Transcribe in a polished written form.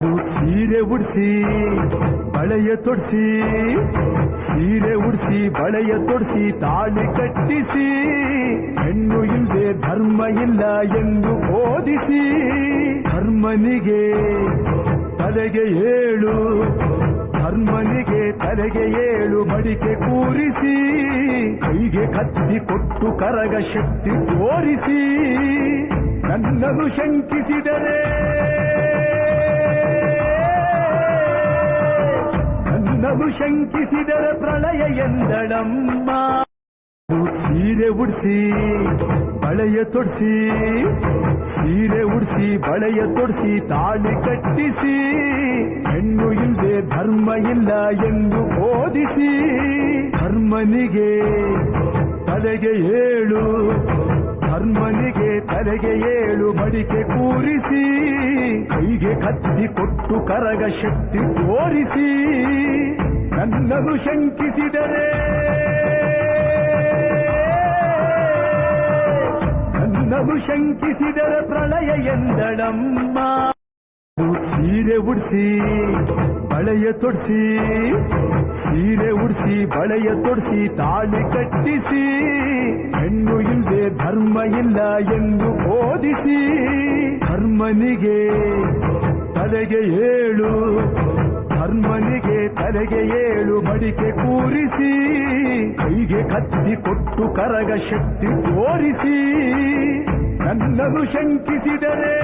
ಸೀರೆ ಉಡ್ಸಿ ಬಳೆಯ ತೊಡ್ಸಿ, ಸೀರೆ ಉಡ್ಸಿ ಬಳೆಯ ತೊಡ್ಸಿ ತಾಳಿ ಕಟ್ಟಿಸಿ, ಹೆಣ್ಣು ಇಲ್ಲದೆ ಧರ್ಮ ಇಲ್ಲ ಎಂದು ಬೋಧಿಸಿ, ಧರ್ಮನಿಗೆ ತಲೆಗೆ ಏಳು, ಧರ್ಮನಿಗೆ ತಲೆಗೆ ಏಳು ಮಡಿಕೆ ಕೂರಿಸಿ, ಕೈಗೆ ಕತ್ತಿ ಕೊಟ್ಟು ಕರಗ ಶಕ್ತಿ ತೋರಿಸಿ, ನನ್ನನ್ನು ಶಂಕಿಸಿದರೆ ನನ್ನನ್ನು ಶಂಕಿಸಿದರೆ ಪ್ರಳಯ ಎಂದಳಮ್ಮ. ಸೀರೆ ಉಡ್ಸಿ ಬಳೆಯ ತೊಡ್ಸಿ, ಸೀರೆ ಉಡ್ಸಿ ಬಳೆಯ ತೊಡ್ಸಿ ತಾಳಿ ಕಟ್ಟಿಸಿ, ಹೆಣ್ಣು ಇಲ್ಲದೆ ಧರ್ಮ ಇಲ್ಲ ಎಂದು ಬೋಧಿಸಿ, ಧರ್ಮನಿಗೆ ತಲೆಗೆ ಏಳು, ಧರ್ಮನಿಗೆ ತಲೆಗೆ ಏಳು ಮಡಿಕೆ ಕೂರಿಸಿ, ಕೈಗೆ ಕತ್ತಿ ಕೊಟ್ಟು ಕರಗ ಶಕ್ತಿ ತೋರಿಸಿ, ನನ್ನನ್ನು ಶಂಕಿಸಿದರೆ ನನ್ನನ್ನು ಶಂಕಿಸಿದರೆ ಪ್ರಳಯ ಎಂದಳಮ್ಮ. ಸೀರೆ ಉಡ್ಸಿ ಬಳೆಯ ತೊಡ್ಸಿ, ಸೀರೆ ಉಡ್ಸಿ ಬಳೆಯ ತೊಡ್ಸಿ ತಾಳಿ ಕಟ್ಟಿಸಿ, ಹೆಣ್ಣು ಇಲ್ಲದೆ ಧರ್ಮ ಇಲ್ಲ ಎಂದು ಬೋಧಿಸಿ, ಧರ್ಮನಿಗೆ ತಲೆಗೆ ಏಳು, ಧರ್ಮನಿಗೆ ತಲೆಗೆ ಏಳು ಮಡಿಕೆ ಕೂರಿಸಿ, ಕೈಗೆ ಕತ್ತಿ ಕೊಟ್ಟು ಕರಗ ಶಕ್ತಿ ತೋರಿಸಿ, ನನ್ನನ್ನು ಶಂಕಿಸಿದರೆ